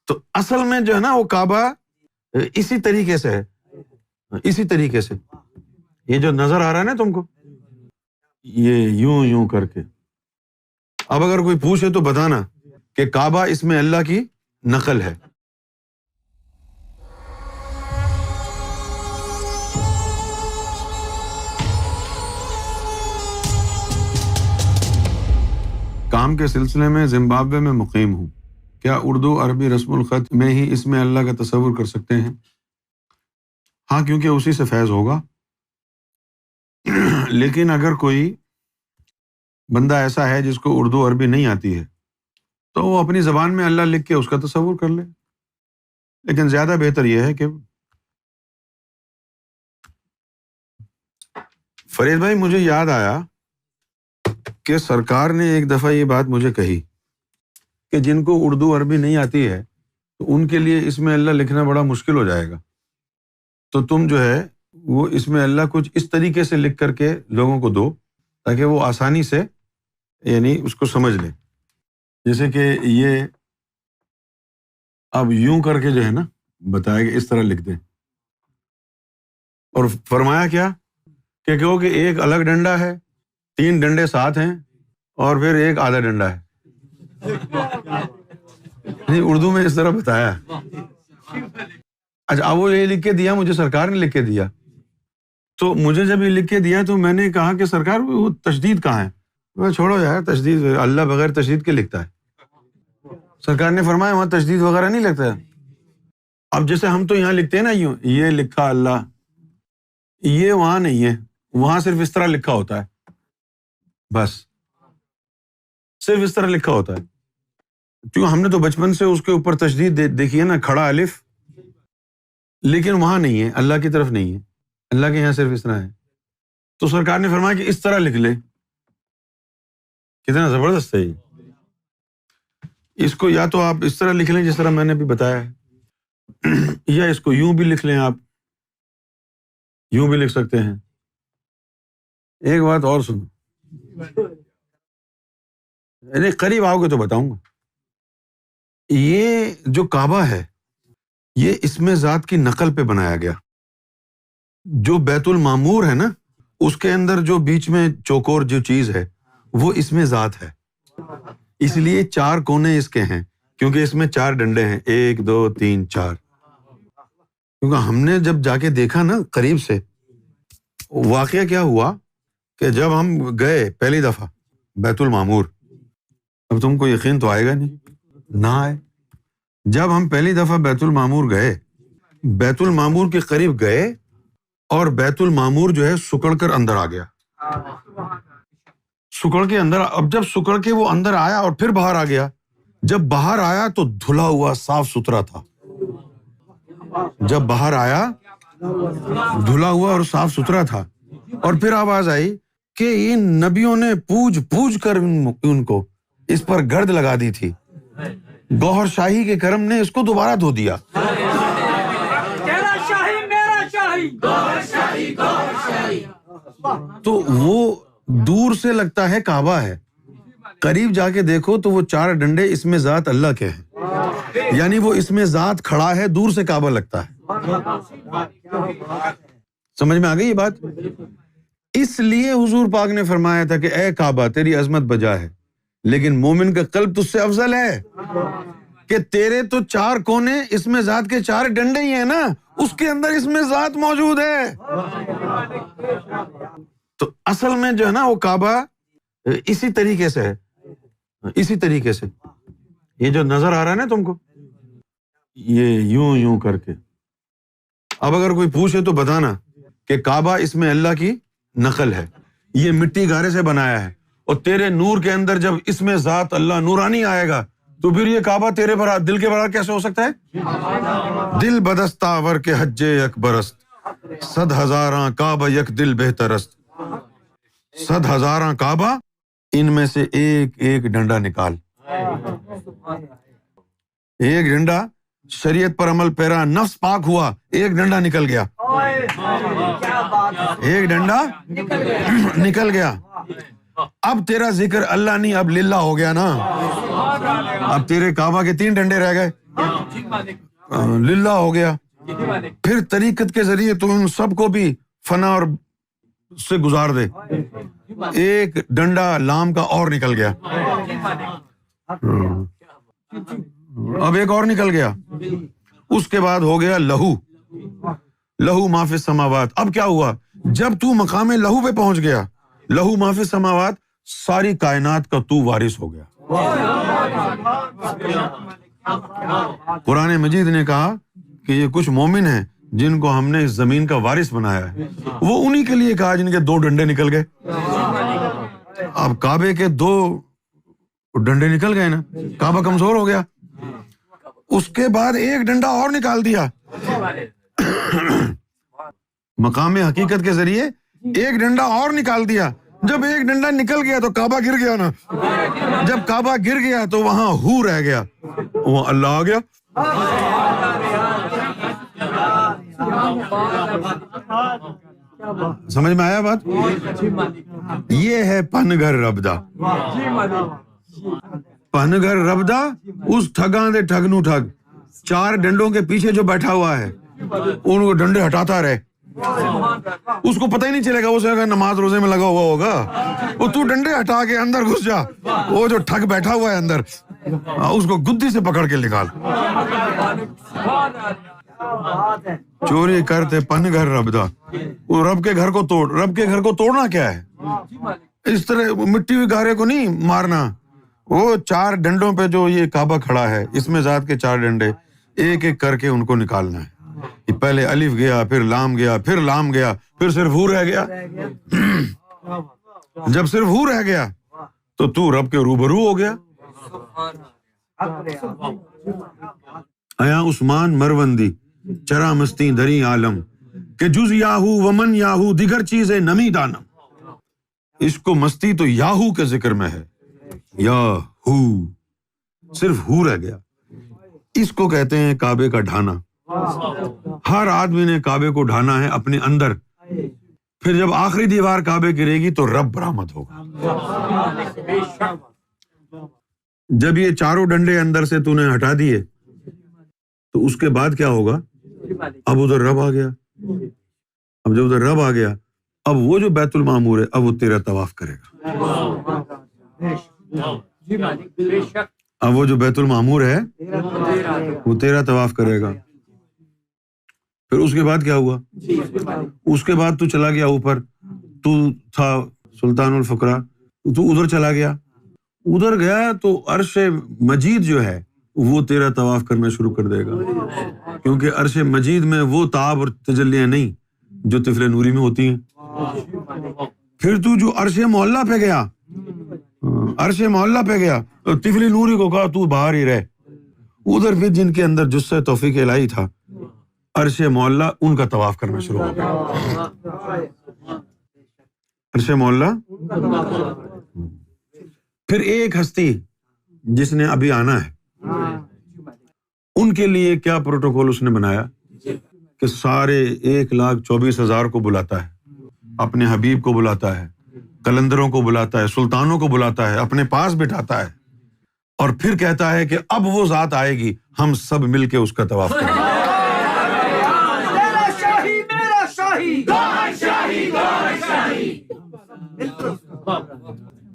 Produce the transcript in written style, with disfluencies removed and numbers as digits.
تو اصل میں جو ہے نا وہ کعبہ اسی طریقے سے ہے، اسی طریقے سے یہ جو نظر آ رہا ہے نا تم کو، یہ یوں یوں کر کے. اب اگر کوئی پوچھے تو بتانا کہ کعبہ اس میں اللہ کی نقل ہے. کام کے سلسلے میں زمبابوے میں مقیم ہوں. کیا اردو عربی رسم الخط میں ہی اس میں اللہ کا تصور کر سکتے ہیں؟ ہاں، کیونکہ اسی سے فیض ہوگا. لیکن اگر کوئی بندہ ایسا ہے جس کو اردو عربی نہیں آتی ہے تو وہ اپنی زبان میں اللہ لکھ کے اس کا تصور کر لے. لیکن زیادہ بہتر یہ ہے کہ فرید بھائی، مجھے یاد آیا کہ سرکار نے ایک دفعہ یہ بات مجھے کہی کہ جن کو اردو عربی نہیں آتی ہے تو ان کے لیے اس میں اللہ لکھنا بڑا مشکل ہو جائے گا، تو تم جو ہے وہ اس میں اللہ کچھ اس طریقے سے لکھ کر کے لوگوں کو دو تاکہ وہ آسانی سے یعنی اس کو سمجھ لیں. جیسے کہ یہ اب یوں کر کے جو ہے نا بتایا کہ اس طرح لکھ دیں، اور فرمایا کیا کہ کہو کہ ایک الگ ڈنڈا ہے، 3 ڈنڈے ساتھ ہیں، اور پھر ایک آدھا ڈنڈا ہے. نہیں، اردو میں اس طرح بتایا. اچھا، اب وہ یہ لکھ کے دیا، مجھے سرکار نے لکھ کے دیا. تو مجھے جب یہ لکھ کے دیا تو میں نے کہا کہ سرکار وہ تشدید کہاں ہے؟ میں چھوڑو یار، تشدید اللہ بغیر تشدید کے لکھتا ہے. سرکار نے فرمایا وہاں تشدید وغیرہ نہیں لکھتا ہے. اب جیسے ہم تو یہاں لکھتے ہیں نا یوں، یہ لکھا اللہ، یہ وہاں نہیں ہے. وہاں صرف اس طرح لکھا ہوتا ہے، بس صرف اس طرح لکھا ہوتا ہے. کیوں ہم نے تو بچپن سے اس کے اوپر تشدید دیکھی ہے نا، کھڑا الف، لیکن وہاں نہیں ہے، اللہ کی طرف نہیں ہے. اللہ کے یہاں صرف اس طرح ہے. تو سرکار نے فرمایا کہ اس طرح لکھ لے. کتنا زبردست ہے یہ. اس کو یا تو آپ اس طرح لکھ لیں جس طرح میں نے بھی بتایا ہے، یا اس کو یوں بھی لکھ لیں. آپ یوں بھی لکھ سکتے ہیں. ایک بات اور سنو، یعنی قریب آؤ گے تو بتاؤں گا. یہ جو کعبہ ہے یہ اسم ذات کی نقل پہ بنایا گیا. جو بیت المعمور ہے نا، اس کے اندر جو بیچ میں چوکور جو چیز ہے وہ اسم ذات ہے. اس لیے 4 کونے اس کے ہیں، کیونکہ اس میں 4 ڈنڈے ہیں، 1 2 3 4. کیونکہ ہم نے جب جا کے دیکھا نا قریب سے، واقعہ کیا ہوا کہ جب ہم گئے پہلی دفعہ بیت المعمور، اب تم کو یقین تو آئے گا نہیں نہ آئے. جب ہم پہلی دفعہ بیت المعمور گئے، بیت المعمور کے قریب گئے اور بیت المعمور جو ہے سکڑ کر اندر آ گیا. سکڑ کے اندر، اب جب سکڑ کے وہ اندر آیا اور پھر باہر آ گیا، جب باہر آیا تو دھلا ہوا صاف ستھرا تھا. جب باہر آیا دھلا ہوا اور صاف ستھرا تھا. اور پھر آواز آئی کہ ان نبیوں نے پوج کر ان کو اس پر گرد لگا دی تھی، گوہر شاہی کے کرم نے اس کو دوبارہ دھو دیا. تو وہ دور سے لگتا ہے کعبہ ہے، قریب جا کے دیکھو تو وہ 4 ڈنڈے اسم ذات اللہ کے ہیں، یعنی وہ اسم ذات کھڑا ہے، دور سے کعبہ لگتا ہے. سمجھ میں آ گئی یہ بات؟ اس لیے حضور پاک نے فرمایا تھا کہ اے کعبہ تیری عظمت بجا ہے، لیکن مومن کا قلب تجھ سے افضل ہے، کہ تیرے تو 4 کونے اسم ذات کے 4 ڈنڈے ہی ہیں نا، اس کے اندر اسم ذات موجود ہے. تو اصل میں جو ہے نا وہ کعبہ اسی طریقے سے ہے، اسی طریقے سے یہ جو نظر آ رہا ہے نا تم کو، یہ یوں یوں کر کے. اب اگر کوئی پوچھے تو بتانا کہ کعبہ اس میں اللہ کی نقل ہے. یہ مٹی گارے سے بنایا ہے، اور تیرے نور کے اندر جب اس میں ذات اللہ نورانی آئے گا تو پھر یہ کعبہ تیرے دل کے برابر کیسے ہو سکتا ہے؟ دل بدستاور کے حج اکبرست، 100 ہزاراں کعبہ یک دل بہترست. 100 ہزاراں کعبہ، ان میں سے ایک ایک ڈنڈا نکال. ایک ڈنڈا شریعت پر عمل پیرا، نفس پاک ہوا، ایک ڈنڈا نکل گیا، ایک ڈنڈا نکل گیا. اب تیرا ذکر اللہ نہیں، اب للہ ہو گیا نا. اب تیرے کعبہ کے 3 ڈنڈے رہ گئے، للہ ہو گیا. پھر طریقت کے ذریعے تو ان سب کو بھی فنا اور سے گزار دے. ایک ڈنڈا لام کا اور نکل گیا, اب ایک اور نکل گیا. اس کے بعد ہو گیا لہو, لہو ما فی السماوات. اب کیا ہوا, جب تو مقام لہو پہ پہنچ گیا, لہو ما فی السماوات, ساری کائنات کا تو وارث ہو گیا. قرآن مجید نے کہا کہ یہ کچھ مومن ہیں جن کو ہم نے اس زمین کا وارث بنایا ہے. وہ انہی کے لیے کہا جن کے 2 ڈنڈے نکل گئے. اب کعبے کے 2 ڈنڈے نکل گئے نا, کعبہ کمزور ہو گیا. اس کے بعد ایک ڈنڈا اور نکال دیا مقام حقیقت کے ذریعے, ایک ڈنڈا اور نکال دیا. جب ایک ڈنڈا نکل گیا تو کعبہ گر گیا نا. جب کعبہ گر گیا تو وہاں ہو رہ گیا, وہاں اللہ آ گیا. سمجھ میں آیا بات؟ یہ ہے پن گھر ربدہ. پن گھر ربدہ اس ٹھگاں دے ٹھگ نو ٹھگ. 4 ڈنڈوں کے پیچھے جو بیٹھا ہوا ہے ان کو ڈنڈے ہٹاتا رہے, اس کو پتہ ہی نہیں چلے گا. اسے اگر نماز روزے میں لگا ہوا ہوگا, وہ تو ڈنڈے ہٹا کے اندر گھس جا, وہ جو ٹھگ بیٹھا ہوا ہے اندر اس کو گدی سے پکڑ کے نکال. چوری کرتے پن گھر ربدہ. وہ رب کے گھر کو توڑ. رب کے گھر کو توڑنا کیا ہے؟ اس طرح مٹی ہوئی گارے کو نہیں مارنا. وہ 4 ڈنڈوں پہ جو یہ کعبہ کھڑا ہے, اس میں ذات کے 4 ڈنڈے, ایک ایک کر کے ان کو نکالنا ہے. پہلے الف گیا, پھر لام گیا, پھر لام گیا, پھر صرف ہو رہ گیا. جب صرف ہو رہ گیا تو رب کے روبرو ہو گیا. آیا عثمان مروندی چرا مستی دری عالم کہ جز یاہو ومن یاہو دیگر چیزیں نمی دانم. اس کو مستی تو یاہو کے ذکر میں ہے, یاہو, صرف ہو رہ گیا. اس کو کہتے ہیں کعبے کا ڈھانا. ہر آدمی نے کعبے کو ڈھانا ہے اپنے اندر. پھر جب آخری دیوار کعبے گرے گی تو رب برآمد ہوگا. جب یہ 4 ڈنڈے اندر سے تو نے ہٹا دیے تو اس کے بعد کیا ہوگا؟ اب ادھر رب آ گیا. اب جب ادھر رب آ گیا, اب وہ جو بیت المعمور ہے اب وہ تیرا طواف کرے گا. اب وہ جو بیت المعمور ہے وہ تیرا طواف کرے گا. پھر اس کے بعد کیا ہوا؟ اس کے بعد تو چلا گیا اوپر. تو تھا سلطان الفقراء, تو ادھر چلا گیا. ادھر گیا تو عرش مجید جو ہے وہ تیرا طواف کرنا شروع کر دے گا, کیونکہ عرش مجید میں وہ تعاب اور تجلیاں نہیں جو طفل نوری میں ہوتی ہیں. پھر تو جو عرش معلیٰ پہ گیا, عرش معلیٰ پہ گیا, طفل نوری کو کہا تو باہر ہی رہ. ادھر پھر جن کے اندر جثہ توفیق الہی تھا, عرش معلیٰ ان کا طواف کرنا شروع ہو گیا. عرش معلیٰ. پھر ایک ہستی جس نے ابھی آنا ہے, ان کے لیے کیا پروٹوکول اس نے بنایا کہ سارے 1,24,000 کو بلاتا ہے, اپنے حبیب کو بلاتا ہے, کلندروں کو بلاتا ہے, سلطانوں کو بلاتا ہے, اپنے پاس بٹھاتا ہے, اور پھر کہتا ہے کہ اب وہ ذات آئے گی, ہم سب مل کے اس کا طواف کریں گے.